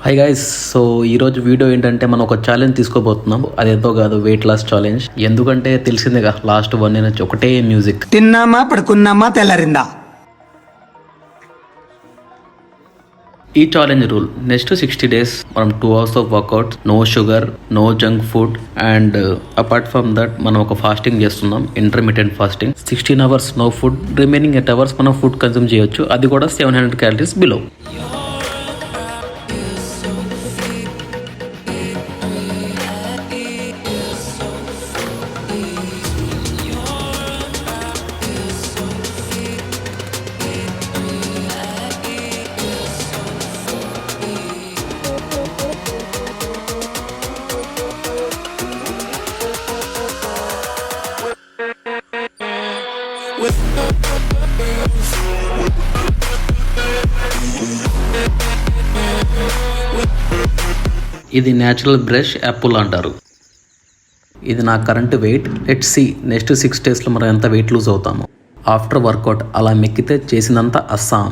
Hi guys. So ఈరోజు video ఏంటంటే మనం ఒక ఛాలెంజ్ తీసుకోబోతున్నాం. అదేంతో కాదు, వెయిట్ లాస్ ఛాలెంజ్. ఎందుకంటే తెలిసిందేగా, లాస్ట్ 1 year నుంచి ఒకటే మ్యూజిక్. తిన్నామా పడుకున్నామా తెల్లారిందా. ఈ ఛాలెంజ్ రూల్: నెక్స్ట్ 60 days మనం 2 hours of workout, no sugar, no junk food, and apart from that మనం ఒక ఫాస్టింగ్ చేస్తున్నాం, intermediate fasting. 16 hours no food, remaining 8 hours మనం ఫుడ్ కన్స్యూమ్ చేయొచ్చు. అది కూడా 700 calories బిలో. ఇది న్యాచురల్ బ్రష్ యాపిల్ అంటారు. ఇది నా current weight. Let's see next 6 daysలో మనం ఎంత వెయిట్ లూజ్ అవుతామో. ఆఫ్టర్ వర్కౌట్ అలా మెక్కితే చేసినంత అస్సాం.